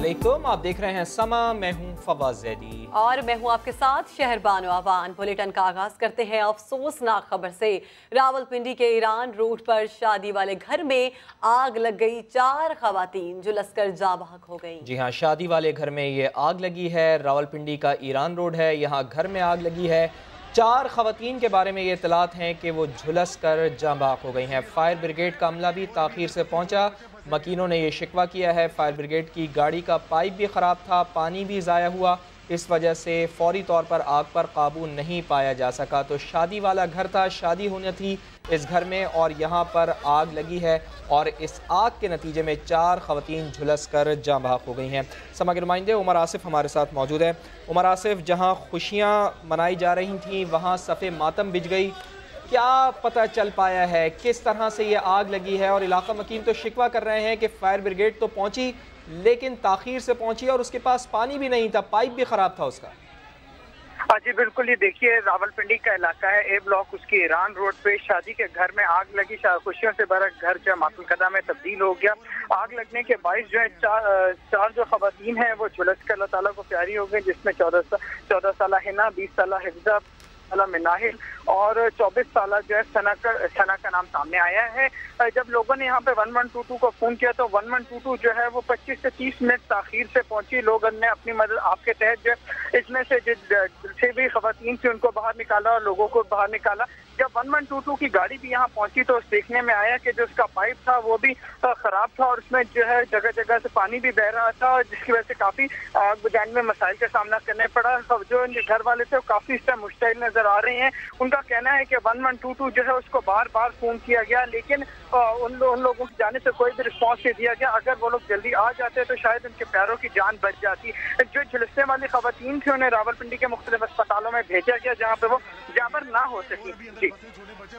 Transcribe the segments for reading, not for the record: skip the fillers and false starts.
अस्सलामुअलैकुम, आप देख रहे हैं समा। मैं हूं फवाद ज़ैदी और मैं हूं आपके साथ शहरबानो आवान। बुलेटिन का आगाज करते हैं अफसोसनाक खबर से। रावलपिंडी के ईरान रोड पर शादी वाले घर में आग लग गई, 4 खवातीन झुलसकर जाँ बहक हो गई। जी हाँ, शादी वाले घर में ये आग लगी है। रावलपिंडी का ईरान रोड है, यहाँ घर में आग लगी है। 4 खवातीन के बारे में ये इतलात हैं कि वो झुलस कर जाँ बहक हो गई हैं। फायर ब्रिगेड का अमला भी ताख़ीर से पहुँचा। मकीनों ने यह शिकवा किया है, फायर ब्रिगेड की गाड़ी का पाइप भी ख़राब था, पानी भी ज़ाया हुआ, इस वजह से फौरी तौर पर आग पर काबू नहीं पाया जा सका। तो शादी वाला घर था, शादी होनी थी इस घर में और यहाँ पर आग लगी है और इस आग के नतीजे में 4 खवातीन झुलस कर जाँ बहक हो गई हैं। समा के नुमाइंदे उमर आसिफ हमारे साथ मौजूद है। उमर आसिफ, जहाँ खुशियाँ मनाई जा रही थी वहाँ सफ़े मातम बिछ गई, क्या पता चल पाया है किस तरह से ये आग लगी है? और इलाका मकीन तो शिकवा कर रहे हैं कि फायर ब्रिगेड तो पहुंची लेकिन ताखीर से पहुंची और उसके पास पानी भी नहीं था, पाइप भी खराब था उसका। जी बिल्कुल, ये देखिए रावलपिंडी का इलाका है, ए ब्लॉक, उसके ईरान रोड पे शादी के घर में आग लगी। खुशियों से भरा घर जो है मातम कदा में तब्दील हो गया। आग लगने के बायस जो है चार जो खवातीन हैं वो झुलस कर अल्लाह ताला को प्यारी हो गई, जिसमें 14 साल हिना, 20 साल हिफ्जा मिनाहिल और 24 साल जो है सना का नाम सामने आया है। जब लोगों ने यहाँ पे 1122 को फोन किया तो 1122 जो है वो 25 से 30 मिनट ताखीर से पहुंची। लोगों ने अपनी मदद आपके तहत जो है इसमें से जितने भी खवातीन थी उनको बाहर निकाला और लोगों को बाहर निकाला। जब 1122 की गाड़ी भी यहाँ पहुंची तो देखने में आया कि जो उसका पाइप था वो भी खराब था और उसमें जो है जगह जगह से पानी भी बह रहा था, जिसकी वजह से काफी आग बुझाने में मसाइल का सामना करने पड़ा। जो घर वाले थे वो काफी इस टाइम मुश्किल नजर आ रहे हैं। उनका कहना है कि 1122 जो है उसको बार बार फोन किया गया लेकिन उन लोगों की जाने से कोई भी रिस्पॉन्स नहीं दिया गया। अगर वो लोग जल्दी आ जाते तो शायद उनके प्यारों की जान बच जाती। जो झुलसने वाली खवातीन थी उन्हें रावलपिंडी के मुख्तलिफ अस्पतालों में भेजा गया जहाँ पे वो जाबर ना हो सकी। जी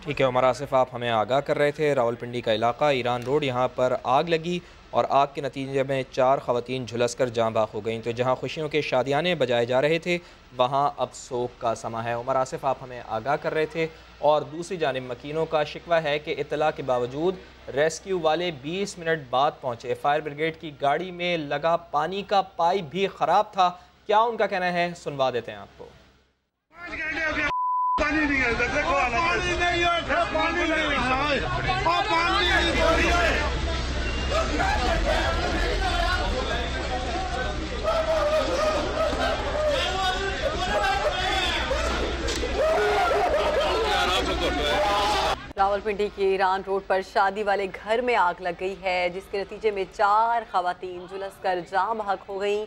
ठीक है उमर आसिफ, आप हमें आगाह कर रहे थे। रावलपिंडी का इलाका ईरान रोड, यहाँ पर आग लगी और आग के नतीजे में 4 खवातीन झुलस कर जाँ बहक हो गई। तो जहाँ खुशियों के शादियाने बजाए जा रहे थे वहाँ अब सोग का समा है। उमर आसिफ, आप हमें आगाह कर रहे थे। और दूसरी जानिब मकीनों का शिकवा है कि इत्तला के बावजूद रेस्क्यू वाले 20 मिनट बाद पहुँचे। फायर ब्रिगेड की गाड़ी में लगा पानी का पाइप भी ख़राब था। क्या उनका कहना है, सुनवा देते हैं आपको। रावलपिंडी के ईरान रोड पर शादी वाले घर में आग लग गई है, जिसके नतीजे में 4 खवातीन झुलसकर जाँ बहक हो गई।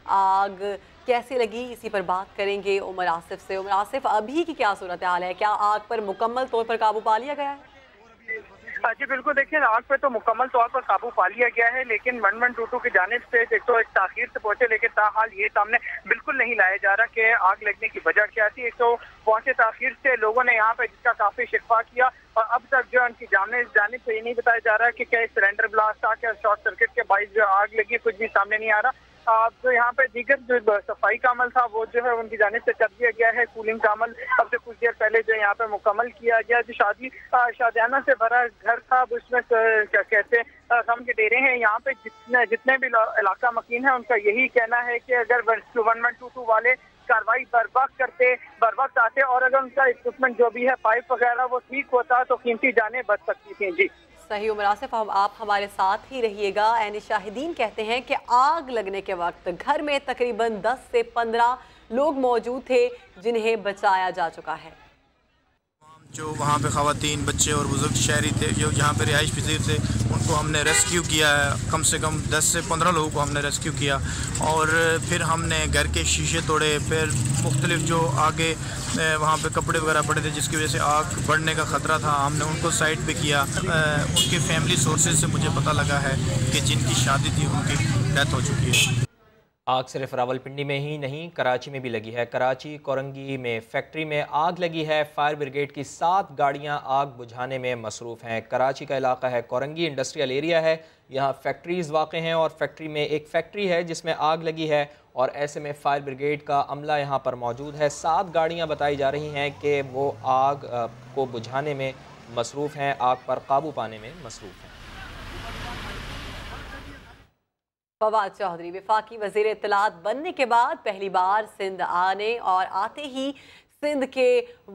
आग कैसे लगी इसी पर बात करेंगे उमर आसिफ से। उमर आसिफ, अभी की क्या सूरत हाल है? क्या आग पर मुकम्मल तौर पर काबू पा लिया गया है? जी बिल्कुल, देखिए आग पे तो मुकम्मल तौर पर काबू पा लिया गया है लेकिन 1122 की जानिब से एक तो एक ताखीर से पहुंचे लेकिन ताहाल ये सामने बिल्कुल नहीं लाया जा रहा कि आग लगने की वजह क्या थी। एक तो पहुंचे ताखीर से लोगों ने यहाँ पे जिसका काफी शिकवा किया और अब तक जो उनकी जानिब से ये नहीं बताया जा रहा कि क्या सिलेंडर ब्लास्ट था, क्या शॉर्ट सर्किट के बाइस जो आग लगी, कुछ भी सामने नहीं आ रहा। जो यहाँ पे दीगर जो सफाई का अमल था वो जो है उनकी जानिब से कर दिया गया है। कूलिंग का अमल अब से कुछ देर पहले जो यहाँ पे मुकम्मल किया गया। जो शादियाना से भरा घर था उसमें क्या कहते गम के डेरे हैं। यहाँ पे जितने भी इलाका मकीन है उनका यही कहना है कि अगर 1122 वाले कार्रवाई बर वक्त आते और अगर उनका इक्विपमेंट जो भी है पाइप वगैरह वो ठीक होता तो कीमती जानें बच सकती थी। जी सही उमर आसिफ, आप हमारे साथ ही रहिएगा। ऐन शाहिदीन कहते हैं कि आग लगने के वक्त घर में तकरीबन 10 से 15 लोग मौजूद थे जिन्हें बचाया जा चुका है। जो वहाँ पे ख़वातीन, बच्चे और बुजुर्ग शहरी थे जो यहाँ पे रिहाइश पज़ीर थे उनको हमने रेस्क्यू किया है। कम से कम 10 से 15 लोगों को हमने रेस्क्यू किया और फिर हमने घर के शीशे तोड़े। फिर मुख्तलिफ जो आगे वहाँ पे कपड़े वगैरह पड़े थे जिसकी वजह से आग बढ़ने का ख़तरा था, हमने उनको साइड पे किया। उनके फैमिली सोर्सेज से मुझे पता लगा है कि जिनकी शादी थी उनकी डेथ हो चुकी है। आग सिर्फ रावलपिंडी में ही नहीं, कराची में भी लगी है। कराची कोरंगी में फैक्ट्री में आग लगी है। फायर ब्रिगेड की 7 गाड़ियां आग बुझाने में मसरूफ़ हैं। कराची का इलाका है कोरंगी, इंडस्ट्रियल एरिया है, यहाँ फैक्ट्रीज़ वाक़ हैं और फैक्ट्री में एक फैक्ट्री है जिसमें आग लगी है और ऐसे में फायर ब्रिगेड का अमला यहाँ पर मौजूद है। 7 गाड़ियाँ बताई जा रही हैं कि वो आग को बुझाने में मसरूफ़ हैं, आग पर काबू पाने में मसरूफ़ हैं। फवाद चौधरी वफाकी वजीर इत्तलात बनने के बाद पहली बार सिंध आने और आते ही सिंध के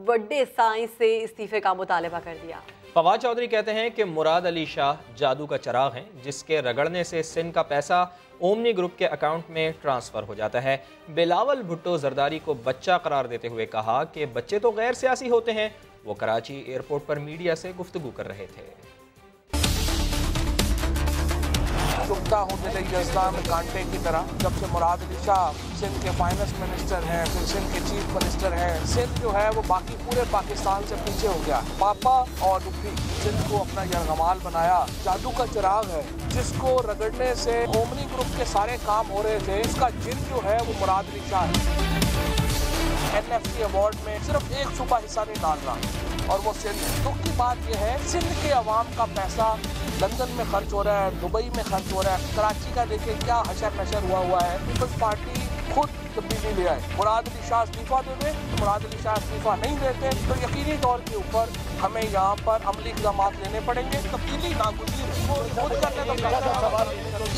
वड्डे साइंस से इस्तीफे का मुतालबा कर दिया। फवाद चौधरी कहते हैं कि मुराद अली शाह जादू का चिराग हैं, जिसके रगड़ने से सिंध का पैसा ओमनी ग्रुप के अकाउंट में ट्रांसफ़र हो जाता है। बिलावल भुट्टो जरदारी को बच्चा करार देते हुए कहा कि बच्चे तो गैर सियासी होते हैं। वो कराची एयरपोर्ट पर मीडिया से गुफ्तगू कर रहे थे। चुपता होने लगी इस्लाम कांटे की तरह। जब से मुराद अली शाह सिंध के फाइनेंस मिनिस्टर हैं, फिर सिंध के चीफ मिनिस्टर हैं, सिंध जो है वो बाकी पूरे पाकिस्तान से पीछे हो गया। पापा और रुपी सिंध को अपना यरगमाल बनाया। जादू का चिराग है जिसको रगड़ने से ओमनी ग्रुप के सारे काम हो रहे थे, इसका जिन जो है वो मुराद अली शाह है। NFC अवार्ड में सिर्फ एक सूबा हिस्सा नहीं डाल रहा और वो सिंध है। दुख की बात यह है सिंध के अवाम का पैसा लंदन में खर्च हो रहा है, दुबई में खर्च हो रहा है। कराची का देखिए क्या हशर नशर हुआ है। पीपल्स पार्टी खुद तब्दीली ले आए। मुराद अली शाह इस्तीफा दे दे, मुराद अली शाह इस्तीफा नहीं देते तो यकीनी तौर के ऊपर हमें यहाँ पर अमली इक़दाम लेने पड़ेंगे। तब्दीली नागुज़ीर है।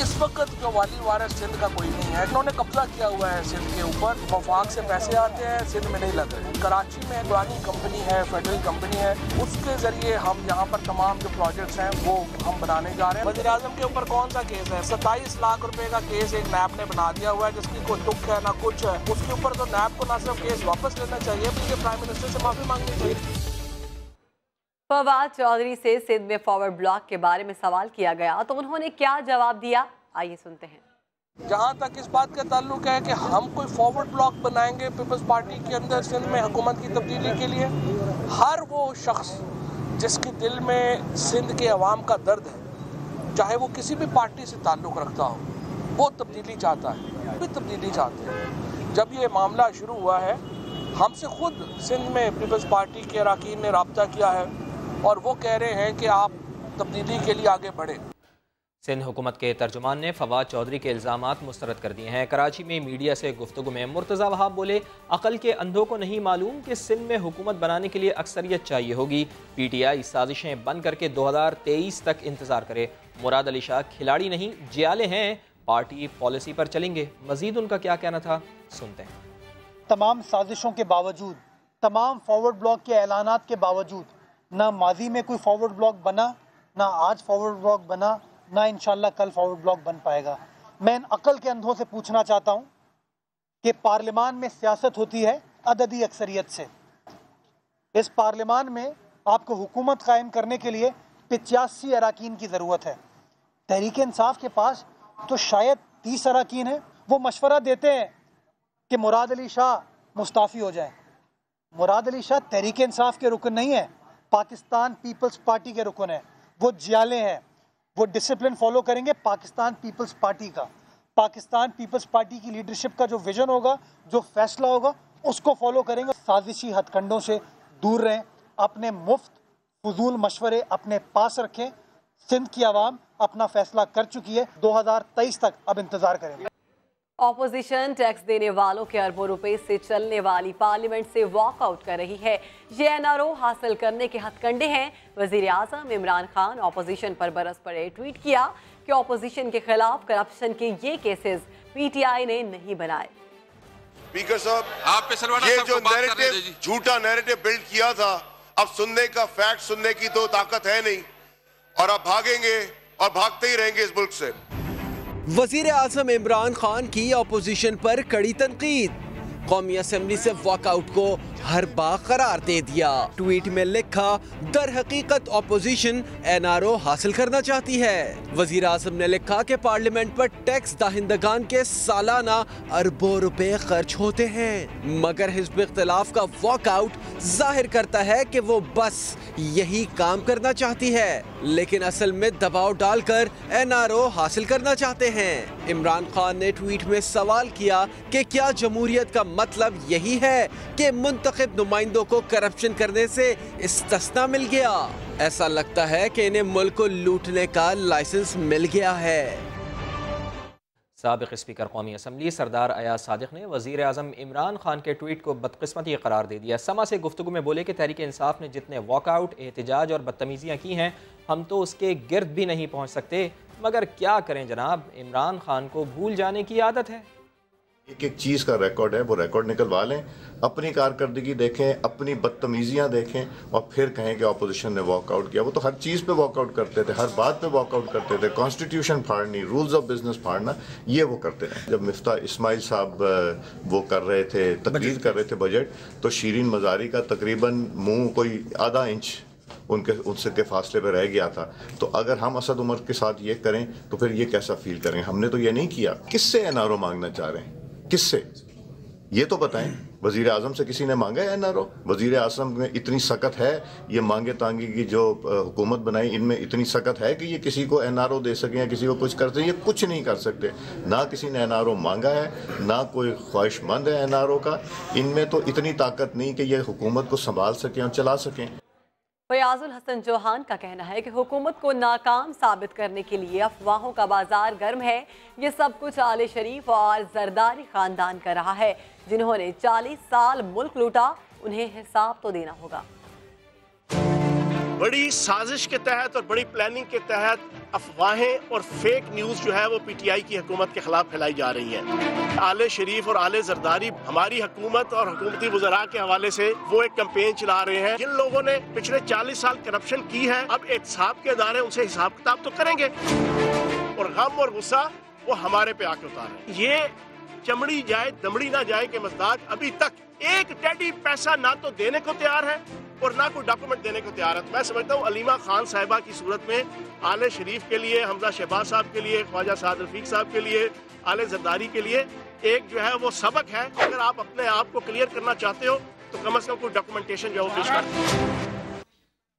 इस वक्त जो वाली वारिस सिंध का कोई नहीं है। इन्होंने कब्जा किया हुआ है सिंध के ऊपर। वफाक से पैसे आते हैं, सिंध में नहीं लग रहे। कराची में पुरानी कंपनी है, फेडरल कंपनी है, उसके जरिए हम यहाँ पर तमाम जो प्रोजेक्ट्स हैं वो हम बनाने जा रहे हैं। वज़ीर आज़म के ऊपर कौन सा केस है? 27 लाख रुपए का केस एक नैब ने बना दिया हुआ है, जिसकी कोई तुक है ना कुछ है। उसके ऊपर तो नैब को ना सिर्फ केस वापस लेना चाहिए बल्कि प्राइम मिनिस्टर से माफी मांगनी चाहिए। फवाद चौधरी से सिंध में फॉरवर्ड ब्लॉक के बारे में सवाल किया गया तो उन्होंने क्या जवाब दिया, आइए सुनते हैं। जहाँ तक इस बात का ताल्लुक है कि हम कोई फॉरवर्ड ब्लॉक बनाएंगे पीपल्स पार्टी के अंदर सिंध में हुकूमत की तब्दीली के लिए, हर वो शख्स जिसके दिल में सिंध के अवाम का दर्द है, चाहे वो किसी भी पार्टी से ताल्लुक़ रखता हो, वो तब्दीली चाहता है, भी तब्दीली चाहते हैं। जब ये मामला शुरू हुआ है हमसे खुद सिंध में पीपल्स पार्टी के अरकान ने रब्ता किया है और वो कह रहे हैं कि आप तब्दीली के लिए आगे बढ़े। सिंध हुकूमत के तर्जुमान ने फवाद चौधरी के इल्ज़ामात मुस्तरद कर दिए हैं। कराची में मीडिया से गुफ्तगू में मुर्तज़ा वहाब बोले, अकल के अंधों को नहीं मालूम कि सिंध में हुकूमत बनाने के लिए अक्सरियत चाहिए होगी। PTI साजिशें बंद करके 2023 तक इंतज़ार करे। मुराद अली शाह खिलाड़ी नहीं जियाले हैं, पार्टी पॉलिसी पर चलेंगे। मजीद उनका क्या कहना था, सुनते हैं। तमाम साजिशों के बावजूद, तमाम फॉरवर्ड ब्लॉक के ऐलानात के बावजूद ना माजी में कोई फॉरवर्ड ब्लॉक बना, ना आज फॉरवर्ड ब्लॉक बना, ना इंशाल्लाह कल फॉरवर्ड ब्लॉक बन पाएगा। मैं इन अकल के अंधों से पूछना चाहता हूँ कि पार्लियामान में सियासत होती है अददी अक्सरियत से। इस पार्लियामान में आपको हुकूमत कायम करने के लिए 85 अरकान की ज़रूरत है। तहरीक इंसाफ के पास तो शायद 30 अरकान है। वो मशवरा देते हैं कि मुराद अली शाह मुस्ताफ़ी हो जाए। मुराद अली शाह तहरीक इंसाफ के रुकन नहीं है, पाकिस्तान पीपल्स पार्टी के रुकन है। वो जियाले हैं, वो डिसिप्लिन फॉलो करेंगे पाकिस्तान पीपल्स पार्टी का। पाकिस्तान पीपल्स पार्टी की लीडरशिप का जो विजन होगा, जो फैसला होगा, उसको फॉलो करेंगे। साजिशी हथकंडों से दूर रहें, अपने मुफ्त फजूल मशवरे अपने पास रखें। सिंध की आवाम अपना फैसला कर चुकी है, 2023 तक अब इंतजार करेंगे। ऑपोजिशन टैक्स देने वालों के अरबों रुपए से चलने वाली पार्लियामेंट से वॉकआउट कर रही है। ये NRO हासिल करने के हथकंडे हैं। वजीर आज़म इमरान खान ऑपोजिशन पर बरस पड़े, ट्वीट किया कि ऑपोजिशन के खिलाफ करप्शन के ये केसेस PTI ने नहीं बनाए। स्पीकर साहब, ये जो नैरेटिव, झूठा नैरेटिव बिल्ड किया था, अब सुनने का, फैक्ट सुनने की तो ताकत है नहीं और अब भागेंगे और भागते ही रहेंगे इस मुल्क से। वजीर आज़म इमरान खान की अपोजिशन पर कड़ी तनकीद। कौमी असेंबली से वॉकआउट को हर बार करार दे दिया। ट्वीट में लिखा, दर हकीकत अपोजिशन NRO हासिल करना चाहती है। वजीर आज़म ने लिखा कि पार्लियामेंट पर टैक्स दाहिंदगान के सालाना अरबों रुपए खर्च होते हैं, मगर हिज़्ब इख्तिलाफ का वॉकआउट जाहिर करता है कि वो बस यही काम करना चाहती है, लेकिन असल में दबाव डालकर NRO हासिल करना चाहते हैं। इमरान खान ने ट्वीट में सवाल किया कि क्या जमहूरियत का मतलब यही है कि मुंतखब नुमाइंदों को करप्शन करने से इस्तिस्ना मिल गया? ऐसा लगता है कि इन्हें मुल्क को लूटने का लाइसेंस मिल गया है। साबिक़ स्पीकर कौमी असम्बली सरदार अयाज सादिक ने वज़ीर आज़म इमरान खान के ट्वीट को बदकिस्मती करार दे दिया। समा से गुफ्तगू में बोले कि तहरीक इंसाफ ने जितने वॉकआउट, एहतजाज और बदतमीज़ियाँ की हैं, हम तो उसके गिर्द भी नहीं पहुँच सकते, मगर क्या करें जनाब, इमरान खान को भूल जाने की आदत है। एक एक चीज़ का रिकॉर्ड है, वो रिकॉर्ड निकलवा लें, अपनी कारकर्दगी देखें, अपनी बदतमीजियाँ देखें और फिर कहें कि अपोजिशन ने वॉकआउट किया। वो तो हर चीज़ पे वॉकआउट करते थे, हर बात पे वॉकआउट करते थे। कॉन्स्टिट्यूशन फाड़नी, रूल्स ऑफ बिजनेस फाड़ना, ये वो करते रहे। जब मिफ्ता इस्माइल साहब वो कर रहे थे, तकरीर कर रहे थे बजट, तो शीरीन मज़ारी का तकरीबन मुँह कोई आधा इंच उनसे के फासले पर रह गया था। तो अगर हम असद उमर के साथ ये करें तो फिर ये कैसा फील करें? हमने तो ये नहीं किया। किससे एनआरओ मांगना चाह रहे हैं? किससे? ये तो बताएं। वजीर आजम से किसी ने मांगा है एनआरओ? वजीर आजम में इतनी सकत है, ये मांगे तांगे की जो हुकूमत बनाई, इनमें इतनी सकत है कि ये किसी को एनआरओ दे सकें या किसी को कुछ कर सकें? ये कुछ नहीं कर सकते। ना किसी ने एनआरओ मांगा है, ना कोई ख्वाहिशमंद है एनआरओ का। इनमें तो इतनी ताकत नहीं कि ये हुकूमत को संभाल सकें और चला सकें। फयाजुल हसन चौहान का कहना है कि हुकूमत को नाकाम साबित करने के लिए अफवाहों का बाजार गर्म है। ये सब कुछ आले शरीफ और जरदारी खानदान कर रहा है, जिन्होंने 40 साल मुल्क लूटा। उन्हें हिसाब तो देना होगा। बड़ी साजिश के तहत और बड़ी प्लानिंग के तहत अफवाहें और फेक न्यूज जो है वो पीटीआई की हुकूमत के खिलाफ फैलाई जा रही है। आले शरीफ और आले जरदारी हमारी हुकूमत और हुकूमती वज़रा के हवाले से वो एक कैंपेन चला रहे हैं। जिन लोगों ने पिछले 40 साल करप्शन की है, अब एहतसाब के अदारे उनसे हिसाब किताब तो करेंगे, और गम और गुस्सा वो हमारे पे आके उतारे। ये चमड़ी जाए दमड़ी ना जाए के मज़दाक अभी तक एक टेडी पैसा ना तो देने को तैयार है और ना कोई डॉक्यूमेंट देने को तैयार है। मैं समझता हूँ अलीमा खान साहिबा की सूरत में आले शरीफ के लिए, हमजा शहबाज साहब के लिए, ख्वाजा साद रफीक साहब के लिए, आले जरदारी के लिए एक जो है वो सबक है। अगर आप अपने आप को क्लियर करना चाहते हो तो कम से कम कोई डॉक्यूमेंटेशन जो है पेश करें।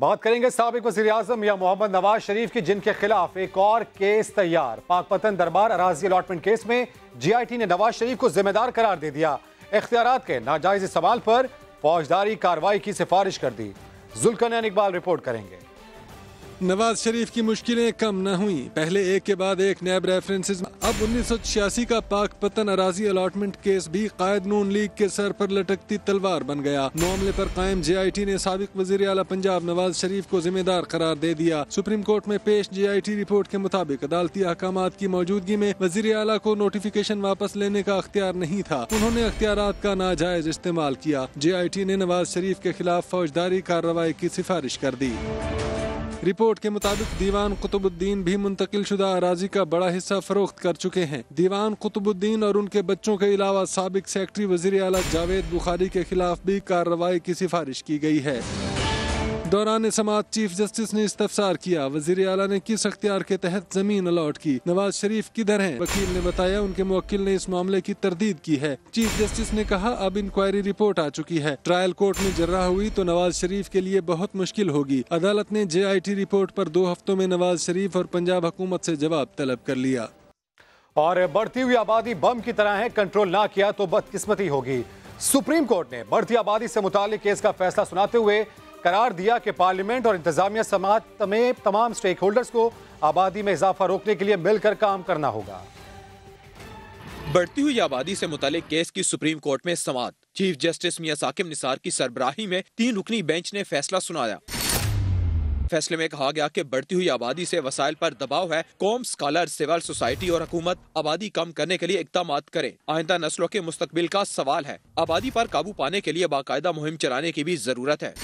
बात करेंगे साबिक वज़ीर आज़म या मोहम्मद नवाज शरीफ की, जिनके खिलाफ एक और केस तैयार। पाकपतन दरबार अराजी अलॉटमेंट केस में GIT ने नवाज शरीफ को जिम्मेदार करार दे दिया। इख्तियारात के नाजायज इस्तेमाल पर फौजदारी कार्रवाई की सिफारिश कर दी। जुल्करनैन इकबाल रिपोर्ट करेंगे। नवाज शरीफ की मुश्किलें कम न हुई, पहले एक के बाद एक नैब रेफरेंसेस। अब 1986 का पाकपतन अराजी अलॉटमेंट केस भी कायद नून लीग के सर पर लटकती तलवार बन गया। मामले पर कायम GIT ने साबिक वज़ीर आला पंजाब नवाज शरीफ को जिम्मेदार करार दे दिया। सुप्रीम कोर्ट में पेश GIT रिपोर्ट के मुताबिक अदालती अहकामात की मौजूदगी में वज़ीर आला को नोटिफिकेशन वापस लेने का अख्तियार नहीं था। उन्होंने अख्तियारात का नाजायज इस्तेमाल किया। GIT ने नवाज शरीफ के खिलाफ फौजदारी कार्रवाई की सिफारिश कर दी। रिपोर्ट के मुताबिक दीवान कुतुबुद्दीन भी मुंतकिल शुदा अराजी का बड़ा हिस्सा फरोख्त कर चुके हैं। दीवान कुतुबुद्दीन और उनके बच्चों के अलावा साबिक सेक्रेटरी वज़ीर आला जावेद बुखारी के खिलाफ भी कार्रवाई की सिफारिश की गई है। दौरान समाअत चीफ जस्टिस ने इस्तफसार किया, वज़ीर आला ने किस अख्तियार के तहत जमीन अलॉट की, नवाज शरीफ किधर हैं? वकील ने बताया उनके मुवक्किल ने इस मामले की तरदीद की है। चीफ जस्टिस ने कहा अब इंक्वायरी रिपोर्ट आ चुकी है, ट्रायल कोर्ट में जर्रा हुई तो नवाज शरीफ के लिए बहुत मुश्किल होगी। अदालत ने GIT रिपोर्ट पर 2 हफ्तों में नवाज शरीफ और पंजाब हुकूमत से जवाब तलब कर लिया। और बढ़ती हुई आबादी बम की तरह है, कंट्रोल ना किया तो बदकिस्मती होगी। सुप्रीम कोर्ट ने बढ़ती आबादी से मुताल्लिक केस का फैसला सुनाते हुए करार दिया कि पार्लियामेंट और इंतजामिया समाअत में तमाम स्टेक होल्डर्स को आबादी में इजाफा रोकने के लिए मिलकर काम करना होगा। बढ़ती हुई आबादी से मुतालिक केस की सुप्रीम कोर्ट में समाअत। चीफ जस्टिस मियां साकिब निसार की सरबराही में 3 रुकनी बेंच ने फैसला सुनाया। फैसले में कहा गया कि बढ़ती हुई आबादी से वसाइल पर दबाव है। कौम, स्कॉलर, सिविल सोसाइटी और हुकूमत आबादी कम करने के लिए इक़दामात करें। आइंदा नस्लों के मुस्तकबिल का सवाल है। आबादी पर काबू पाने के लिए बाकायदा मुहिम चलाने की भी जरूरत है।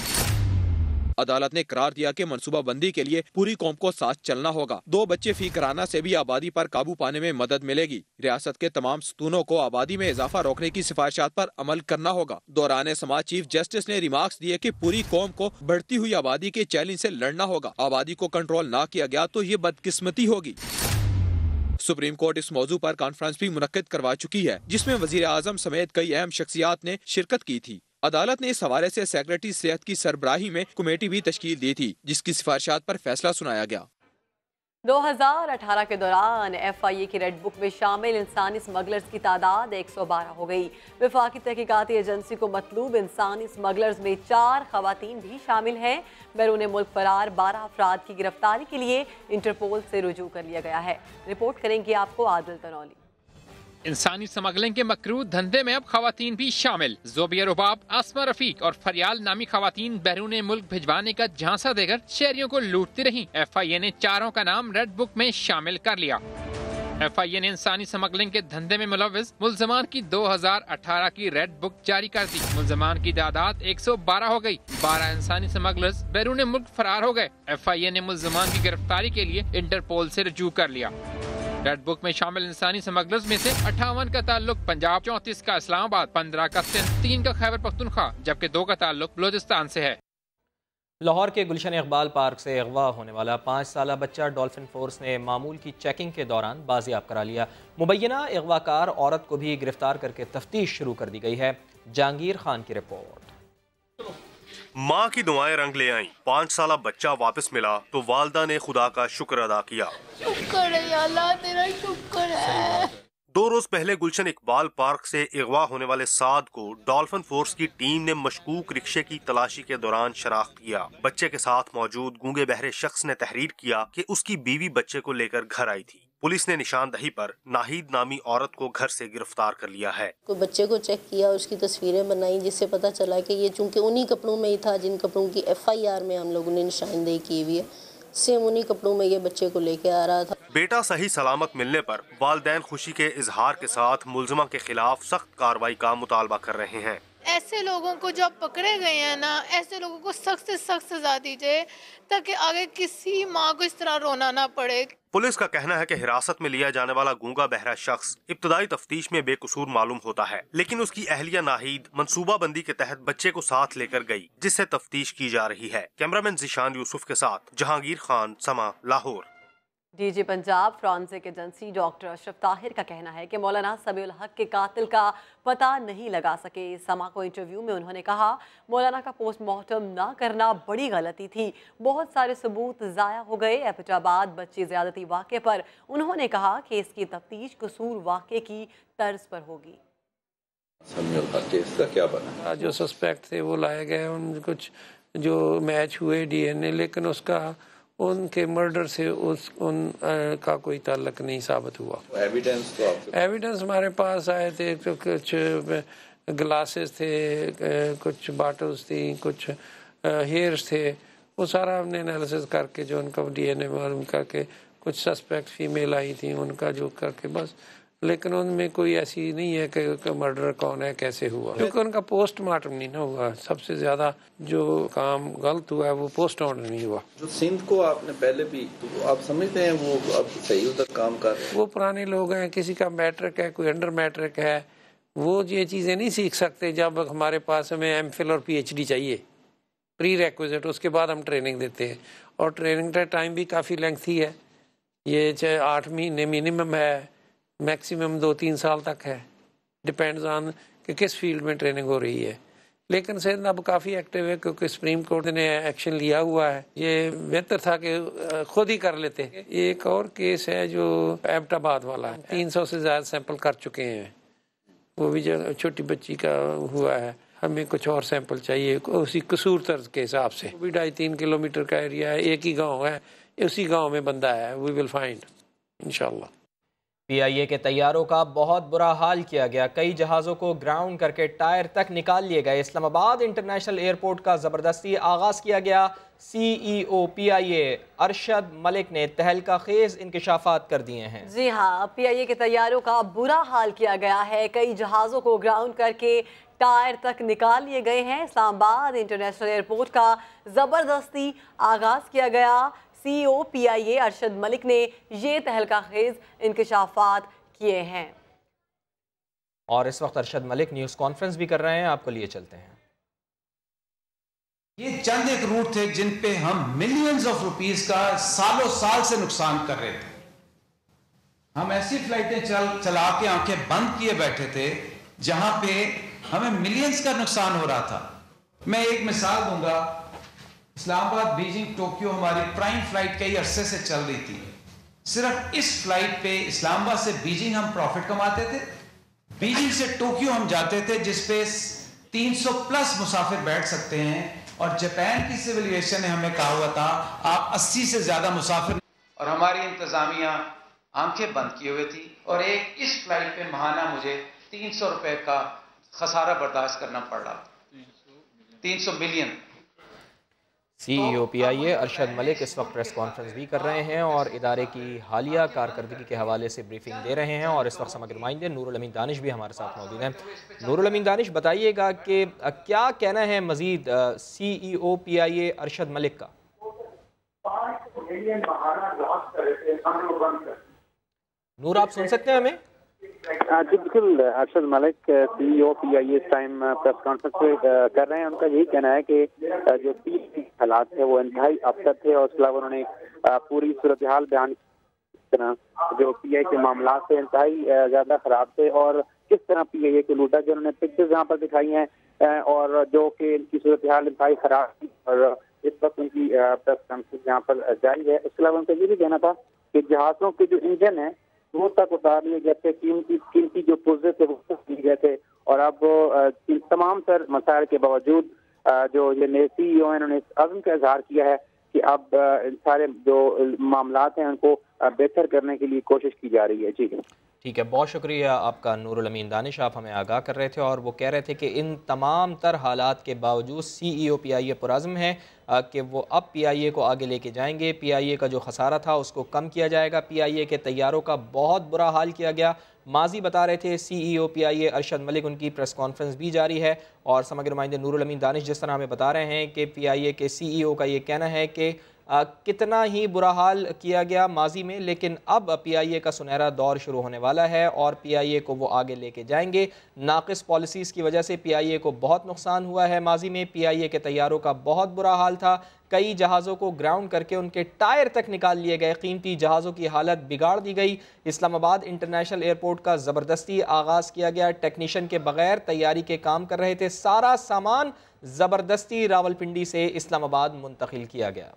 अदालत ने करार दिया कि मनसूबा बंदी के लिए पूरी कौम को साथ चलना होगा। 2 बच्चे फी कराना से भी आबादी पर काबू पाने में मदद मिलेगी। रियासत के तमाम सतूनों को आबादी में इजाफा रोकने की सिफारिशात पर अमल करना होगा। दौरान समाज चीफ जस्टिस ने रिमार्क्स दिए कि पूरी कौम को बढ़ती हुई आबादी के चैलेंज से लड़ना होगा। आबादी को कंट्रोल ना किया गया तो ये बदकिस्मती होगी। सुप्रीम कोर्ट इस मौजू पर कॉन्फ्रेंस भी मुनक्किद करवा चुकी है, जिसमें वजीर आजम समेत कई अहम शख्सियात ने शिरकत की थी। अदालत ने इस हवाले से सेक्रेटरी सेहत की सरबराही में कमेटी भी तश्कील दी थी, जिसकी सिफारिशात पर फैसला सुनाया गया। 2018 के दौरान FIA की रेड बुक में शामिल इंसानी स्मगलर्स की तादाद 112 हो गई। वफाकी तहकीकाती एजेंसी को मतलूब इंसानी स्मगलर्स में 4 खवातीन भी शामिल हैं। बैरून मुल्क फरार 12 अफराद की गिरफ्तारी के लिए इंटरपोल से रुजू कर लिया गया है। रिपोर्ट करेंगे आपको आदिल तनौली। इंसानी स्मगलिंग के मकरूह धंधे में अब खवातीन भी शामिल। जोबिया रुबाब, आसमा रफीक और फरियाल नामी खवातीन बैरून मुल्क भिजवाने का झांसा देकर शहरियों को लूटती रहीं। FIA ने चारों का नाम रेड बुक में शामिल कर लिया। FIA ने इंसानी स्मगलिंग के धंधे में मुलव्विस मुल्ज़मान की 2018 की रेड बुक जारी कर दी। मुल्ज़मान की तादाद 112 हो गई। 12 इंसानी स्मगलर्स बैरून मुल्क फरार हो गए। FIA ने मुल्ज़मान की गिरफ्तारी के लिए इंटरपोल से रजू कर लिया। रेड बुक में शामिल इंसानी स्मगलर्स में से 58 का ताल्लुक पंजाब, 34 का इस्लामाबाद, 15 का सिंध, 3 का खैबर पख्तूनख्वा जबकि 2 का ताल्लुक बलोचिस्तान से है। लाहौर के गुलशन इकबाल पार्क से अगवा होने वाला 5 साला बच्चा डॉल्फिन फोर्स ने मामूल की चेकिंग के दौरान बाजियाब करा लिया। मुबैना अगवाकार औरत को भी गिरफ्तार करके तफ्तीश शुरू कर दी गई है। जहांगीर खान की रिपोर्ट। माँ की दुआएं रंग ले आईं। 5 साला बच्चा वापस मिला तो वालदा ने खुदा का शुक्र अदा किया। शुक्र है अल्लाह, तेरा शुक्र है। 2 रोज पहले गुलशन इकबाल पार्क से अगवा होने वाले साद को डॉल्फिन फोर्स की टीम ने मशकूक रिक्शे की तलाशी के दौरान शनाख्त किया। बच्चे के साथ मौजूद गूंगे बहरे शख्स ने तहरीर किया कि उसकी बीवी बच्चे को लेकर घर आई थी। पुलिस ने निशानदही पर नाहिद नामी औरत को घर से गिरफ्तार कर लिया है। बच्चे को चेक किया, उसकी तस्वीरें बनाई, जिससे पता चला कि ये चूंकि उन्हीं कपड़ों में ही था जिन कपड़ों की FIR में हम लोगों ने निशानदेही की हुई है। सेम उन्हीं कपड़ों में ये बच्चे को लेके आ रहा था। बेटा सही सलामत मिलने पर वालिदैन खुशी के इजहार के साथ मुल्ज़िमा के खिलाफ सख्त कार्रवाई का मुतालबा कर रहे हैं। ऐसे लोगों को जो पकड़े गए हैं ना, ऐसे लोगों को सख्त से सख्त सजा दी जाए ताकि आगे किसी माँ को इस तरह रोना ना पड़े। पुलिस का कहना है कि हिरासत में लिया जाने वाला गूंगा बहरा शख्स इब्तदाई तफ्तीश में बेकसूर मालूम होता है, लेकिन उसकी अहलिया नाहिद मंसूबा बंदी के तहत बच्चे को साथ लेकर गई, जिससे तफ्तीश की जा रही है। कैमरामैन जिशान यूसुफ के साथ जहांगीर खान, समा, Lahore. DG Punjab forensic agency doctor Ashraf Tahir का कहना है कि मौलाना सबीउल हक के कातिल का पता नहीं लगा सके। समा को इंटरव्यू में उन्होंने कहा, मौलाना का पोस्टमार्टम ना करना बड़ी गलती थी, बहुत सारे सबूत ज़ाया हो गए। एबटाबाद बच्ची ज़्यादती वाक़े पर उन्होंने कहा कि इसकी तफ्तीश कसूर वाक़े की तर्ज पर होगी। सबीउल हक केस का क्या बना? जो सस्पेक्ट थे वो लाए गए, उन कुछ जो मैच हुए DNA, लेकिन उसका उनके मर्डर से का कोई ताल्लुक नहीं साबित हुआ। एविडेंस हमारे पास आए थे, तो कुछ ग्लासेस थे, कुछ बॉटल्स थी, कुछ हेयर्स थे, वो सारा हमने एनालिसिस करके जो उनका DNA मालूम करके कुछ सस्पेक्ट फीमेल आई थी उनका जो करके बस, लेकिन उनमें कोई ऐसी नहीं है कि मर्डर कौन है, कैसे हुआ, क्योंकि उनका पोस्टमार्टम नहीं ना हुआ। सबसे ज्यादा जो काम गलत हुआ है वो पोस्टमार्टम नहीं हुआ। जो सिंध को आपने पहले भी, तो आप समझते हैं वो अब सही उधर काम कर रहे हैं? वो पुराने लोग हैं, किसी का मैट्रिक है, कोई अंडर मैट्रिक है, वो ये चीज़ें नहीं सीख सकते। जब हमारे पास हमें MPhil और PhD चाहिए प्री रेक्विजिट, उसके बाद हम ट्रेनिंग देते हैं, और ट्रेनिंग का टाइम भी काफ़ी लेंथी है। ये 8 महीने मिनिमम है, मैक्सिमम 2-3 साल तक है, डिपेंड्स ऑन कि किस फील्ड में ट्रेनिंग हो रही है। लेकिन सिंध अब काफ़ी एक्टिव है क्योंकि सुप्रीम कोर्ट ने एक्शन लिया हुआ है। ये बेहतर था कि खुद ही कर लेते। एक और केस है जो एबटाबाद वाला है, 300 से ज़्यादा सैंपल कर चुके हैं, वो भी जो छोटी बच्ची का हुआ है। हमें कुछ और सैंपल चाहिए उसी कसूर तर्ज के हिसाब से। वो भी 2.5-3 किलोमीटर का एरिया है, एक ही गाँव है, उसी गाँव में बंदा है। वी विल फाइंड इंशाल्लाह। PIA के तैयारों का बहुत बुरा हाल किया गया, कई जहाज़ों को ग्राउंड करके टायर तक निकाल लिए गए। इस्लामाबाद इंटरनेशनल एयरपोर्ट का ज़बरदस्ती आगाज़ किया गया। CEO PIA अरशद मलिक ने तहलका खेज इंकशाफात कर दिए हैं। जी हाँ, PIA के तैयारों का बुरा हाल किया गया है, कई जहाज़ों को ग्राउंड करके टायर तक निकाल लिए गए हैं। इस्लामाबाद इंटरनेशनल एयरपोर्ट का ज़बरदस्ती आगाज़ किया गया। CEO PIA अरशद मलिक ने ये तहलका खेज इंकशाफात किए हैं। और इस वक्त अरशद मलिक न्यूज़ कॉन्फ्रेंस भी कर रहे हैं, आपको लिए चलते हैं। ये चंद एक रूट थे जिन पे हम मिलियंस ऑफ रुपीस का सालों साल से नुकसान कर रहे थे। हम ऐसी फ्लाइटें चला के आंखें बंद किए बैठे थे जहां पे हमें मिलियंस का नुकसान हो रहा था। मैं एक मिसाल दूंगा, इस्लामाबाद, बीजिंग, टोक्यो हमारी प्राइम फ्लाइट कई अरसे से चल रही थी। सिर्फ इस फ्लाइट पे इस्लामाबाद से बीजिंग हम प्रॉफिट कमाते थे। बीजिंग से टोक्यो हम जाते थे जिसपे 300 प्लस मुसाफिर बैठ सकते हैं, और जापान की सिविल एविएशन ने हमें कहा हुआ था आप 80 से ज्यादा मुसाफिर। और हमारी इंतजामिया आंखें बंद किए हुए थी और एक इस फ्लाइट पे महाना मुझे 300 रुपए का खसारा बर्दाश्त करना पड़ रहा, 300 million. CEO PIA Arshad Malik इस वक्त प्रेस कॉन्फ्रेंस भी कर रहे हैं और इदारे की हालिया कारकर्दगी के हवाले से ब्रीफिंग दे रहे हैं। और इस वक्त समग्र नुमाइंदे नूरुल अमीन दानिश भी हमारे साथ मौजूद हैं। नूरुल अमीन दानिश, बताइएगा कि क्या कहना है मजीद CEO PIA अरशद मलिक का? नूर, आप सुन सकते हैं हमें? जी बिल्कुल, अरशद मलिक CEO PIA इस टाइम प्रेस कॉन्फ्रेंस कर रहे हैं। उनका यही कहना है कि जो 3 हालात थे वो इंतहाई अबतर थे और उसके अलावा उन्होंने पूरी सूरत हाल बयान की तरह जो PIA के मामला थे इंतहाई ज़्यादा ख़राब थे और किस तरह PIA को लूटा, जो उन्होंने पिक्चर्स यहाँ पर दिखाई हैं और जो कि इनकी सूरत हाल इंतहाई ख़राब थी और इस वक्त उनकी प्रेस कॉन्फ्रेंस यहाँ पर जारी है। इसके अलावा उनका ये भी कहना था कि जहाज़ों के जो इंजन है वो तक उतार लिए गए थे, कीमती जो पुर्जे थे वो लिए गए थे और अब तमाम तर मसाइल के बावजूद जो ये नए CEO हैं उन्होंने इस अज़्म का इजहार किया है कि अब इन सारे जो मामलात हैं उनको बेहतर करने के लिए कोशिश की जा रही है। जी ठीक है, बहुत शुक्रिया आपका नूरुल अमीन दानिश, आप हमें आगाह कर रहे थे और वो कह रहे थे कि इन तमाम तर हालात के बावजूद CEO PIA पुरज़्म है कि वो अब PIA को आगे लेके जाएंगे। PIA का जो खसारा था उसको कम किया जाएगा। PIA के तैयारों का बहुत बुरा हाल किया गया, माजी बता रहे थे CEO PIA अरशद मलिक। उनकी प्रेस कॉन्फ्रेंस भी जारी है और समग्र नुमाइंदे नूरुल अमीन दानिश जिस तरह हमें बता रहे हैं कि PIA के CEO का ये कहना है कि कितना ही बुरा हाल किया गया माजी में, लेकिन अब PIA का सुनहरा दौर शुरू होने वाला है और PIA को वो आगे लेके जाएंगे। नाक़िस पॉलिसीज़ की वजह से PIA को बहुत नुकसान हुआ है। माजी में PIA के तैयारों का बहुत बुरा हाल था, कई जहाज़ों को ग्राउंड करके उनके टायर तक निकाल लिए गए, कीमती जहाज़ों की हालत बिगाड़ दी गई। इस्लामाबाद इंटरनेशनल एयरपोर्ट का ज़बरदस्ती आगाज़ किया गया, टेक्नीशियन के बगैर तैयारी के काम कर रहे थे, सारा सामान ज़बरदस्ती रावलपिंडी से इस्लामाबाद मुंतकिल किया गया।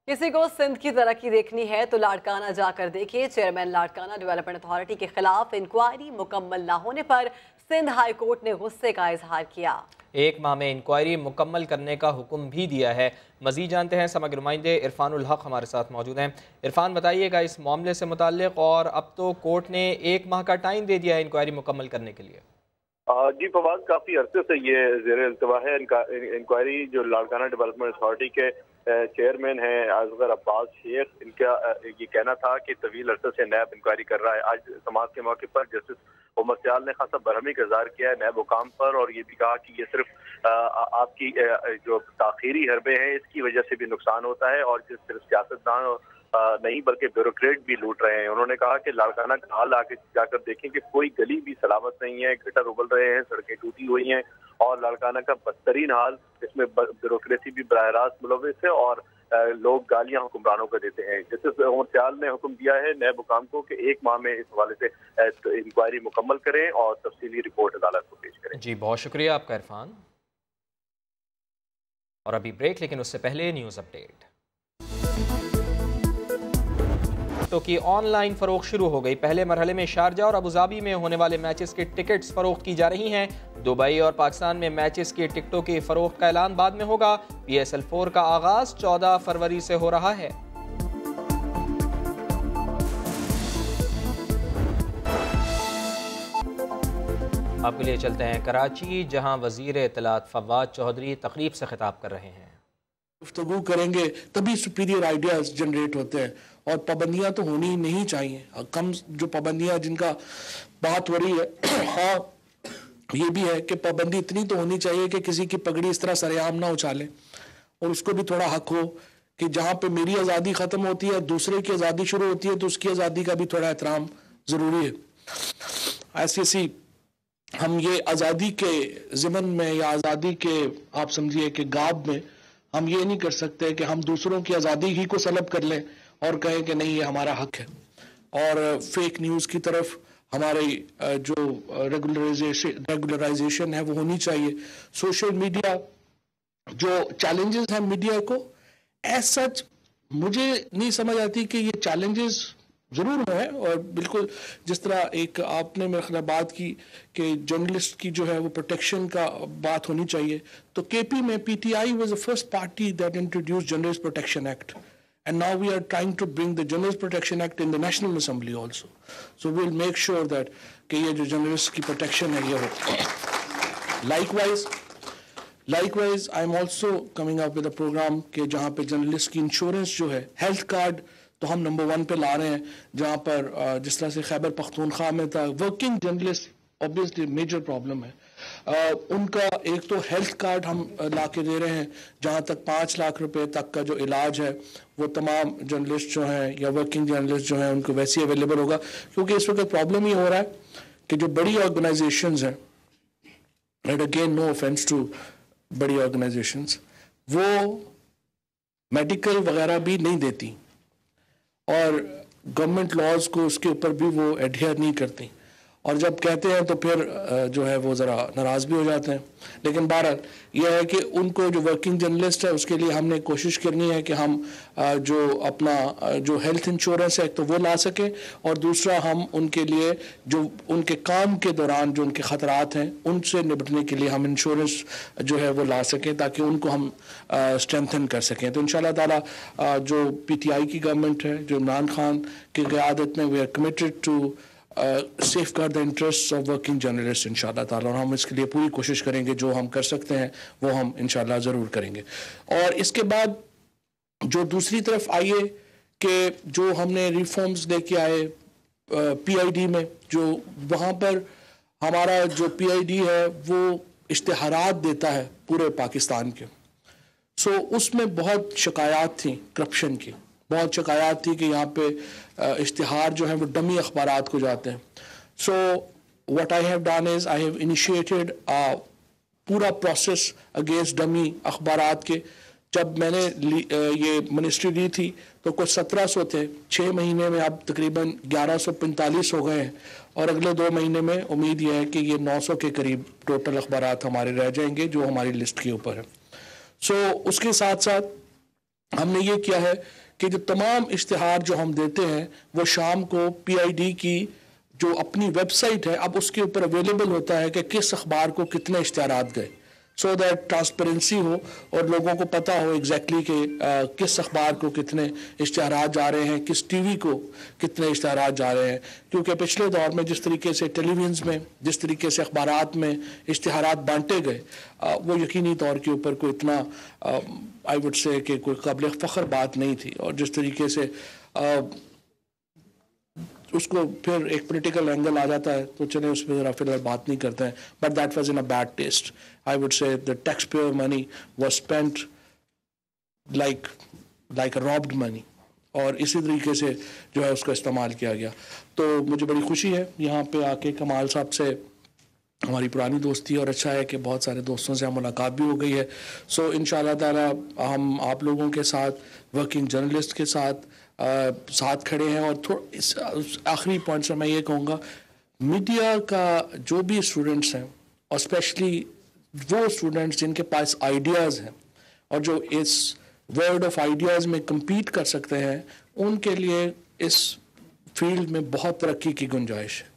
किसी को सिंध की तरक्की देखनी है तो लाड़काना जाकर देखिए। चेयरमैन लाड़काना डेवलपमेंट अथॉरिटी के खिलाफ इंक्वायरी मुकम्मल न होने पर सिंध हाई कोर्ट ने गुस्से का इजहार किया। 1 माह में इंक्वायरी मुकम्मल करने का हुक्म भी दिया है। मजीद जानते हैं, समग्र नुमाइंदे इरफानुल हक हमारे साथ मौजूद हैं। इरफान, बताइएगा इस मामले से मुताल्लिक, और अब तो कोर्ट ने 1 माह का टाइम दे दिया है इंक्वायरी मुकम्मल करने के लिए। जी फवाद, काफी अरसे से ये ज़ेर इल्तवा है इंक्वायरी। जो लाड़काना डेवलपमेंट अथॉरिटी के चेयरमैन हैं असगर अब्बास शेख, इनका ये कहना था कि तवील अरसे से नैब इंक्वायरी कर रहा है। आज समाज के मौके पर जस्टिस उमर सियाल ने खासा बरहमी का इजहार किया है नैब हुकाम पर और ये भी कहा कि ये सिर्फ आपकी जो ताखीरी हरबे हैं इसकी वजह से भी नुकसान होता है और सिर्फ सियासतदान नहीं बल्कि ब्यूरोक्रेट भी लूट रहे हैं। उन्होंने कहा कि लाड़काना का हाल आके जाकर देखें कि कोई गली भी सलामत नहीं है, गटर उबल रहे हैं, सड़कें टूटी हुई हैं और लाड़काना का बदतरीन हाल, इसमें ब्यूरोक्रेसी भी बराह रास्त मुलविस है और लोग गालियां हुक्मरानों को देते हैं। जस्टिस उमर सियाल ने हुक्म दिया है नैब हुकाम को कि 1 माह में इस हवाले से इंक्वायरी मुकम्मल करें और तफसीली रिपोर्ट अदालत को पेश करें। जी, बहुत शुक्रिया आपका इरफान। और अभी ब्रेक, लेकिन उससे पहले न्यूज़ अपडेट। तो की ऑनलाइन फरोख्त शुरू हो गई। पहले मरहले में शारजा और अबुधाबी में होने वाले मैचेस की टिकट्स फरोख्त की जा रही हैं। दुबई और पाकिस्तान में मैचेस की टिकटों की फरोख्त का ऐलान बाद में होगा। PSL 4 का आगाज 14 फरवरी से हो रहा है। आपके लिए चलते हैं कराची, जहां वजीर इत्तलात फवाद चौधरी तकरीब से खिताब कर रहे हैं। गुफ्तगू करेंगे तभी सुपीरियर आइडियाज जनरेट होते हैं और पाबंदियां तो होनी नहीं चाहिए। कम जो पाबंदियां जिनका बात हो रही है, हाँ ये भी है कि पाबंदी इतनी तो होनी चाहिए कि किसी की पगड़ी इस तरह सरेआम ना उछाले और उसको भी थोड़ा हक हो कि जहाँ पे मेरी आज़ादी ख़त्म होती है दूसरे की आज़ादी शुरू होती है तो उसकी आज़ादी का भी थोड़ा एहतराम ज़रूरी है। ऐसी हम ये आज़ादी के ज़िमन में या आज़ादी के आप समझिए कि गाब में हम ये नहीं कर सकते कि हम दूसरों की आज़ादी ही को सलब कर लें और कहें कि नहीं ये हमारा हक है। और फेक न्यूज़ की तरफ हमारी जो रेगुलराइजेशन है वो होनी चाहिए। सोशल मीडिया जो चैलेंजेस हैं मीडिया को एज सच मुझे नहीं समझ आती कि ये चैलेंजेस ज़रूर हैं और बिल्कुल जिस तरह एक आपने मेरे ख्याल बात की कि जर्नलिस्ट की जो है वो प्रोटेक्शन का बात होनी चाहिए, तो केपी में PTI was the first party that introduce journalist protection act And now we are trying to bring the Journalist Protection Act in the National Assembly also. So we'll make sure that कि ये जो journalist की protection है ये हो. Likewise, I'm also coming up with a program कि जहाँ पे journalist की insurance जो है, health card तो हम नंबर 1 पे ला रहे हैं, जहाँ पर जिस तरह से खैबर पख्तूनख्वा में था, working journalist obviously major problem है. उनका एक तो हेल्थ कार्ड हम ला के दे रहे हैं, जहाँ तक 5 लाख रुपए तक का जो इलाज है वो तमाम जर्नलिस्ट जो हैं या वर्किंग जर्नलिस्ट जो हैं उनको वैसे ही अवेलेबल होगा. क्योंकि इस वक्त प्रॉब्लम ये हो रहा है कि जो बड़ी ऑर्गेनाइजेशंस हैं, and again no offence to बड़ी ऑर्गेनाइजेशंस, वो मेडिकल वगैरह भी नहीं देती और गवर्नमेंट लॉज को उसके ऊपर भी वो एडहेयर नहीं करती. और जब कहते हैं तो फिर जो है वो ज़रा नाराज़ भी हो जाते हैं. लेकिन बहरहाल यह है कि उनको जो वर्किंग जर्नलिस्ट है उसके लिए हमने कोशिश करनी है कि हम जो अपना जो हेल्थ इंश्योरेंस है तो वो ला सकें, और दूसरा हम उनके लिए जो उनके काम के दौरान जो उनके ख़तरात हैं उनसे निपटने के लिए हम इंश्योरेंस जो है वो ला सकें ताकि उनको हम स्ट्रेंथन कर सकें. तो इंशाल्लाह ताला जो PTI की गवर्नमेंट है, जो इमरान खान की क़यादत में, we are committed to safeguard the interests of working journalists इंशाल्लाह ताला, और हम इसके लिए पूरी कोशिश करेंगे. जो हम कर सकते हैं वो हम इंशाल्लाह ज़रूर करेंगे. और इसके बाद जो दूसरी तरफ आइए कि जो हमने रिफॉर्म्स लेके आए PID में, जो वहाँ पर हमारा जो PID है वो इश्तिहारात देता है पूरे पाकिस्तान के. सो उसमें बहुत शिकायत थी करप्शन की, बहुत शिकायत थी कि यहाँ पे इश्तिहार जो है वो डमी अखबारात को जाते हैं. So what I have done is I have initiated पूरा प्रोसेस अगेंस्ट डमी अखबारात के. जब मैंने ये मिनिस्ट्री ली थी तो कुछ 1700 थे, 6 महीने में अब तकरीबन 1145 हो गए हैं, और अगले 2 महीने में उम्मीद यह है कि ये 900 के करीब टोटल अखबारात हमारे रह जाएंगे जो हमारी लिस्ट के ऊपर है. सो उसके साथ साथ हमने ये किया है कि जो तमाम इश्तिहार जो हम देते हैं वो शाम को PID की जो अपनी वेबसाइट है अब उसके ऊपर अवेलेबल होता है कि किस अखबार को कितने इश्तिहारात गए, सो दैट ट्रांसपेरेंसी हो और लोगों को पता हो एग्जैक्टली कि किस अखबार को कितने इश्तिहारात जा रहे हैं, किस TV को कितने इश्तिहारात जा रहे हैं. क्योंकि पिछले दौर में जिस तरीके से टेलीविजन में, जिस तरीके से अखबारात में इश्तिहारात बांटे गए, वो यकीनी तौर के ऊपर कोई इतना आई वुड से कि कोई काबिल फ़ख्र बात नहीं थी. और जिस तरीके से उसको फिर एक पॉलिटिकल एंगल आ जाता है तो चले उस पर ज़रा फिलहाल बात नहीं करते हैं. But that was in a bad taste. I would say the tax payer money was spent like robbed money, और इसी तरीके से जो है उसका इस्तेमाल किया गया. तो मुझे बड़ी खुशी है यहाँ पे आके कमाल साहब से हमारी पुरानी दोस्ती, और अच्छा है कि बहुत सारे दोस्तों से मुलाकात भी हो गई है. सो इंशाल्लाह ताला हम आप लोगों के साथ, वर्किंग जर्नलिस्ट के साथ खड़े हैं. और इस आखिरी पॉइंट से मैं ये कहूँगा, मीडिया का जो भी स्टूडेंट्स हैं, और स्पेशली वो स्टूडेंट्स जिनके पास आइडियाज़ हैं और जो इस वर्ल्ड ऑफ आइडियाज़ में compete कर सकते हैं, उनके लिए इस फील्ड में बहुत तरक्की की गुंजाइश है.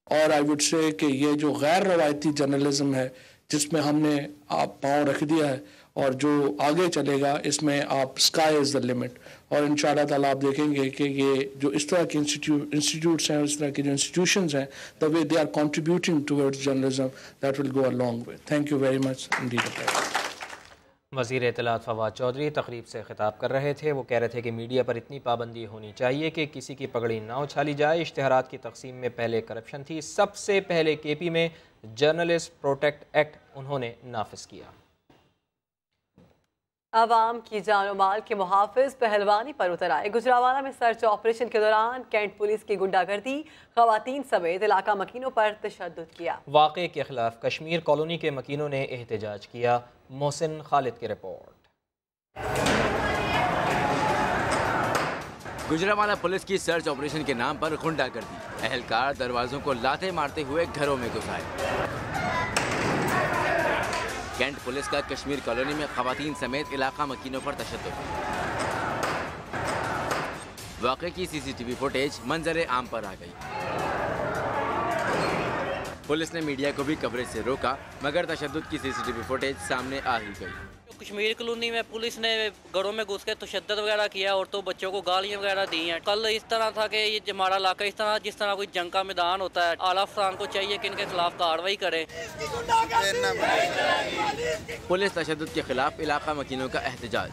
और आई वुड से कि ये जो गैर रवायती जर्नलिज्म है जिसमें हमने आप पाँव रख दिया है और जो आगे चलेगा इसमें आप स्काई इज़ द लिमिट. और इंशाल्लाह ताला आप देखेंगे कि ये जो इस तरह के इंस्टीट्यूट्स हैं, इस तरह के जो इंस्टीट्यूशंस हैं, the way they are contributing towards journalism, that will go a long way. Thank you very much indeed. वज़ीर इत्तलात फवाद चौधरी तकरीब से खिताब कर रहे थे. वो कह रहे थे कि मीडिया पर इतनी पाबंदी होनी चाहिए कि किसी की पगड़ी ना उछाली जाए. इश्तिहारात की तकसीम में पहले करप्शन थी. सबसे पहले KP में जर्नलिस्ट प्रोटेक्ट एक्ट उन्होंने नाफिज किया. आवाम की जान माल के मुहाफिज पहलवानी पर उतर आए. गुजरावाला में सर्च ऑपरेशन के दौरान कैंट पुलिस की गुंडागर्दी, खवातीन समेत इलाका मकीनों पर तशद्दुद किया. वाक़े के खिलाफ कश्मीर कॉलोनी के मकीनों ने एहतजाज किया. मोहसिन खालिद की रिपोर्ट. गुजरावाला पुलिस की सर्च ऑपरेशन के नाम पर गुंडागर्दी, अहलकार दरवाजों को लाते मारते हुए घरों में घुस आए. कैंट पुलिस का कश्मीर कॉलोनी में खवातीन समेत इलाका मकीनों पर तशद्दुद. वाक़े की CCTV फुटेज मंजर आम पर आ गई. पुलिस ने मीडिया को भी कवरेज से रोका, मगर तशद्दुद की CCTV फुटेज सामने आ ही गई. कश्मीर कॉलोनी में पुलिस ने घरों में घुस के तशद्दुद वगैरह किया और तो बच्चों को गालियां वगैरह दी हैं। कल इस तरह था कि ये हमारा इलाका इस तरह जिस तरह कोई जंग का मैदान होता है। आला अफसरान को चाहिए कि इनके खिलाफ कार्रवाई करें। पुलिस तशद्दुद के खिलाफ इलाका मकीनों का एहतजाज।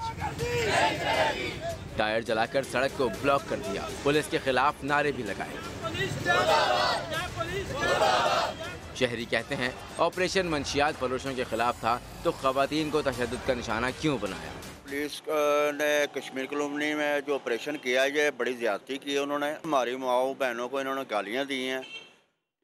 टायर जलाकर सड़क को ब्लॉक कर दिया। पुलिस के खिलाफ नारे भी लगाए। शहरी कहते हैं ऑपरेशन मंशियात फरोशों के खिलाफ था तो खवातीन को तशद्दुद का निशाना क्यों बनाया। पुलिस ने कश्मीर कॉलोनी में जो ऑपरेशन किया ये बड़ी ज्यादती की है। उन्होंने हमारी माओ बहनों को इन्होंने गालियां दी हैं,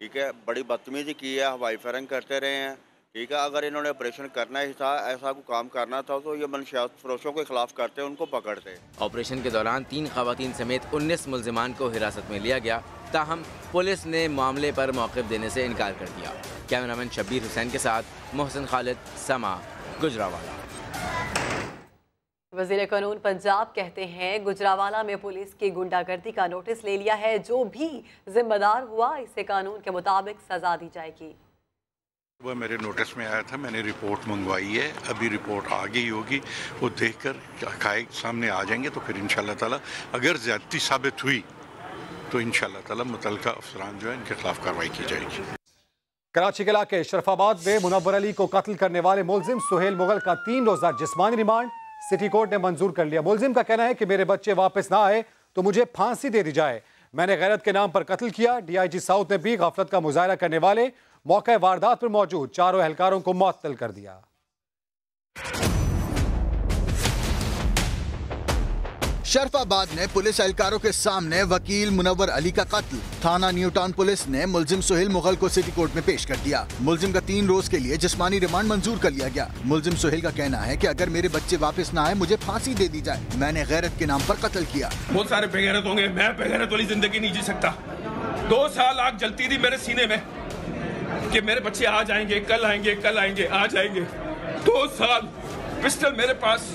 ठीक है, बड़ी बदतमीजी की है, हवाई फायरिंग करते रहे हैं, ठीक है। अगर इन्होंने ऑपरेशन करना ही था, ऐसा कोई काम करना था तो ये मंशियात फरोशों के खिलाफ करते, उनको पकड़ते। ऑपरेशन के दौरान 3 खवातीन समेत 19 मुल्जिमान को हिरासत में लिया गया। ताहम पुलिस ने मामले पर मौक़िफ़ देने से इनकार कर दिया। कैमरामैन शब्बीर हुसैन के साथ मोहसिन खालिद, समा, गुजरावाला। वज़ीर कानून पंजाब कहते हैं गुजरावाला में पुलिस की गुंडागर्दी का नोटिस ले लिया है। जो भी जिम्मेदार हुआ इसे कानून के मुताबिक सजा दी जाएगी। वह मेरे नोटिस में आया था, मैंने रिपोर्ट मंगवाई है, अभी रिपोर्ट आ गई होगी, वो देखकर हक़ाइक़ सामने आ जाएंगे तो फिर इंशाअल्लाह ताला अगर ज़्यादती साबित हुई तो इंशाअल्लाह ताला मुतल्लिका अफसरान जो है इनके खिलाफ कार्रवाई की जाएगी। कराची के इलाके शरफाबाद में मुनव्वर अली को कत्ल करने वाले मुलजिम सुहेल मुगल का 3 रोज़ा जिस्मानी रिमांड सिटी कोर्ट ने मंजूर कर लिया। मुलजिम का कहना है कि मेरे बच्चे वापस ना आए तो मुझे फांसी दे दी जाए। मैंने गैरत के नाम पर कत्ल किया। DIG साउथ ने भी गफलत का मुजाहरा करने वाले मौके वारदात पर मौजूद 4 एहलकारों को मुअत्तल कर दिया। शरफाबाद ने पुलिस एहलकारों के सामने वकील मुनव्वर अली का कत्ल। थाना न्यू टाउन पुलिस ने मुलजिम सुहेल मुगल को सिटी कोर्ट में पेश कर दिया। मुलजिम का 3 रोज के लिए जिस्मानी रिमांड मंजूर कर लिया गया। मुलजिम सुहेल का कहना है कि अगर मेरे बच्चे वापस न आए मुझे फांसी दे दी जाए। मैंने गैरत के नाम पर कत्ल किया। बहुत सारे बेगैरत होंगे, मैं बेगैरत वाली जिंदगी नहीं जी सकता। 2 साल आग जलती थी मेरे सीने में कि मेरे बच्चे आज आएंगे, कल आएंगे, कल आएंगे, आज आएंगे। 2 साल पिस्टल मेरे पास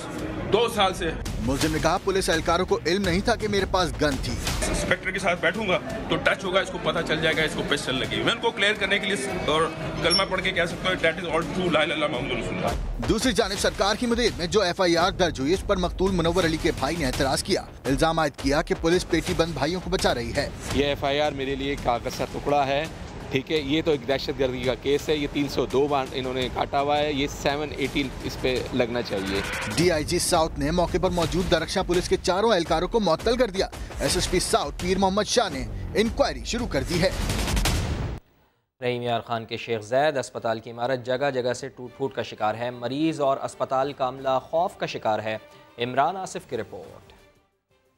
2 साल से। मुलजिम ने कहा पुलिस एहलकारों को इल्म नहीं था कि मेरे पास गन थी। इंस्पेक्टर के साथ बैठूंगा तो टच होगा, इसको पता चल जाएगा इसको पिस्टल लगी। मैं उनको क्लियर करने के लिए और कलमा पढ़ के कह सकता हूँ दैट इज ऑल ट्रू ला इलाहा मुहम्मदुर रसूलुल्लाह। दूसरी जानिब सरकार की मदद में जो FIR दर्ज हुई, इस पर मकतूल मुनव्वर अली के भाई ने एतराज किया। इल्जाम आयद किया कि पुलिस पेटी बंद भाइयों को बचा रही है। ये FIR मेरे लिए कागज का टुकड़ा है, ठीक है। ये तो एक दहशतगर्दी का केस है। ये 302 बार इन्होंने काटा हुआ है, ये 718 इस पे लगना चाहिए। DIG साउथ ने मौके पर मौजूद दरख्शा पुलिस के 4 एहलकारों को मुअत्तल कर दिया। SSP साउथ पीर मोहम्मद शाह ने इंक्वायरी शुरू कर दी है। रहीम यार खान के शेख ज़ैद अस्पताल की इमारत जगह जगह से टूट फूट का शिकार है। मरीज और अस्पताल का अमला खौफ का शिकार है। इमरान आसिफ की रिपोर्ट।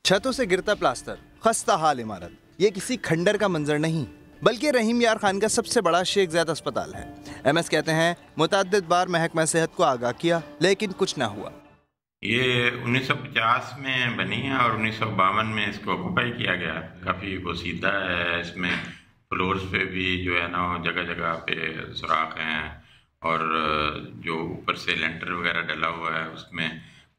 छतों से गिरता प्लास्टर, खस्ता हाल इमारत, ये किसी खंडर का मंजर नहीं बल्कि रहीम यार खान का सबसे बड़ा शेख ज़ैद अस्पताल है। MS कहते हैं मुतअद्दिद बार महकमा सेहत को आगाह किया लेकिन कुछ ना हुआ। ये 1950 में बनी है और 1952 में इसको ऑक्यूपाई किया गया। काफ़ी वसीदा है, इसमें फ्लोर्स पे भी जो है ना जगह जगह पे सुराख हैं और जो ऊपर से लेंटर वगैरह डला हुआ है उसमें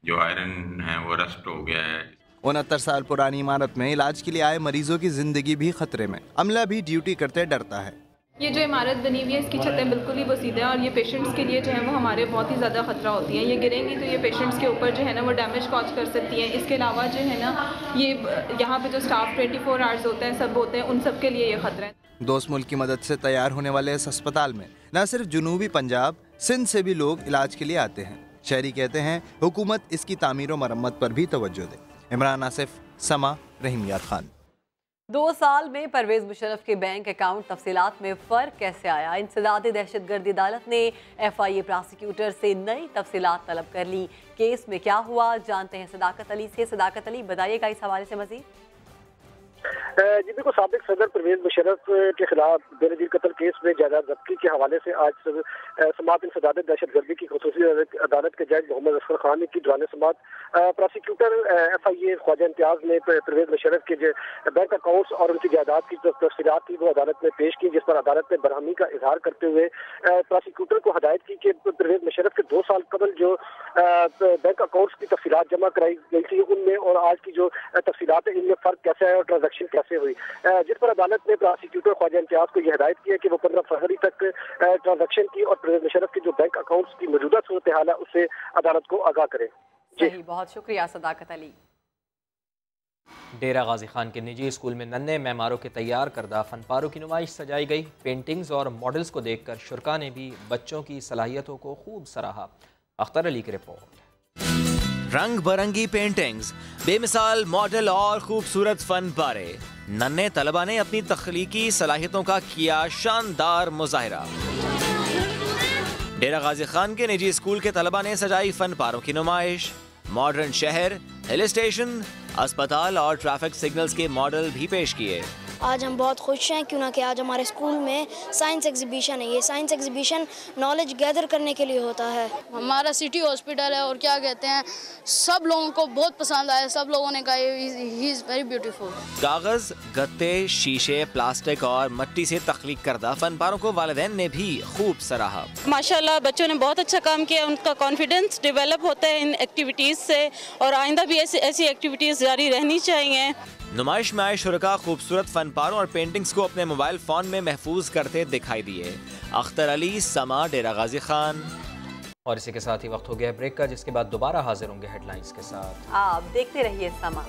जो आयरन है वो रस्ट हो गया है। 69 साल पुरानी इमारत में इलाज के लिए आए मरीजों की जिंदगी भी खतरे में। अमला भी ड्यूटी करते डरता है। ये जो इमारत बनी हुई है इसकी छतें बिल्कुल ही वसीदा है और ये पेशेंट्स के लिए जो है वो हमारे बहुत ही ज़्यादा खतरा होती है। ये गिरेंगी तो ये पेशेंट्स के ऊपर जो है ना वो डैमेज कॉज कर सकती हैं। इसके अलावा जो है ना ये यहाँ पे जो स्टाफ 24 आवर्स होते हैं सब होते हैं, उन सब के लिए ये खतरा है। दोस्त मुल्क की मदद से तैयार होने वाले इस अस्पताल में न सिर्फ जुनूबी पंजाब सिंध से भी लोग इलाज के लिए आते हैं। शहरी कहते हैं हुकूमत इसकी तामीर और मरम्मत पर भी तवज्जो दे। इमरान आसिफ, समा, रहीम यार खान। 2 साल में परवेज मुशर्रफ के बैंक अकाउंट तफसीलात में फ़र्क कैसे आया? इंसदाद दहशतगर्दी अदालत ने FIA प्रोसिक्यूटर से नई तफसीलात तलब कर ली। केस में क्या हुआ जानते हैं सदाकत अली से। सदाकत अली बताइएगा इस हवाले से मजीद। जी बिल्कुल, साबिक सदर परवेज मुशर्रफ के खिलाफ बेनजीर कत्ल केस में जायदाद जब्ती के हवाले से आज समाअत इंसदाद दहशतगर्दी की खुसूसी अदालत के जज मोहम्मद असगर खान ने की दौरान समाअत प्रोसिक्यूटर FIA ख्वाजा इम्तियाज ने परवेज मुशर्रफ के बैंक अकाउंट्स और उनकी जायदाद की तफसीलात थी वो अदालत में पेश की, जिस पर अदालत ने बरहमी का इजहार करते हुए प्रोसिक्यूटर को हदायत की कि परवेज मुशर्रफ के 2 साल कबल जो बैंक अकाउंट्स की तफसीलात जमा कराई गई थी उनमें और आज की जो तफसीलात है इनमें फ़र्क कैसे है और ट्रांजेक्शन कैसे से हुई, जिस पर अदालत ने प्रोसिक्यूटर ख्वाजा इम्तियाज को यह हिदायत की है कि वो 15 फरवरी तक ट्रांजैक्शन की और परवेज मुशर्रफ के जो बैंक अकाउंट्स की मौजूदा सूरत हाल है उससे अदालत को आगाह करें। जी बहुत शुक्रिया सदाकत अली। डेरा गाजी खान के निजी स्कूल में नन्हे मेहमारों के तैयार करदा फनपारों की नुमाइश सजाई गई। पेंटिंग्स और मॉडल्स को देखकर शुरका ने भी बच्चों की सलाहियतों को खूब सराहा। अख्तर अली की रिपोर्ट। रंग बिरंगी पेंटिंग्स, बेमिसाल मॉडल और खूबसूरत फन पारे, नन्हे तलबा ने अपनी तख्लीकी सलाहियतों का किया शानदार मुजाहिरा। डेरा गाजी खान के निजी स्कूल के तलबा ने सजाई फन पारों की नुमाइश। मॉडर्न शहर, हिल स्टेशन, अस्पताल और ट्रैफिक सिग्नल्स के मॉडल भी पेश किए। आज हम बहुत खुश हैं क्यों ना कि आज हमारे स्कूल में साइंस एग्जीबिशन है। ये साइंस एग्जीबिशन नॉलेज गैदर करने के लिए होता है। हमारा सिटी हॉस्पिटल है और क्या कहते हैं, सब लोगों को बहुत पसंद आया। सब लोगों ने कहा ही इज़ वेरी ब्यूटीफुल। कागज, गत्ते, शीशे, प्लास्टिक और मिट्टी से तख्लीक करदा फनपारों को वालिदैन ने भी खूब सराहा। माशाल्लाह बच्चों ने बहुत अच्छा काम किया। उनका कॉन्फिडेंस डेवलप होता है इन एक्टिविटीज़ से और आइंदा भी ऐसी एक्टिविटीज़ जारी रहनी चाहिए। नुमाइश में आए शुरका खूबसूरत फनपारों और पेंटिंग्स को अपने मोबाइल फ़ोन में महफूज करते दिखाई दिए। अख्तर अली, समा, डेरा गाजी खान। और इसी के साथ ही वक्त हो गया ब्रेक का, जिसके बाद दोबारा हाजिर होंगे हेडलाइंस के साथ। आप देखते रहिए समा।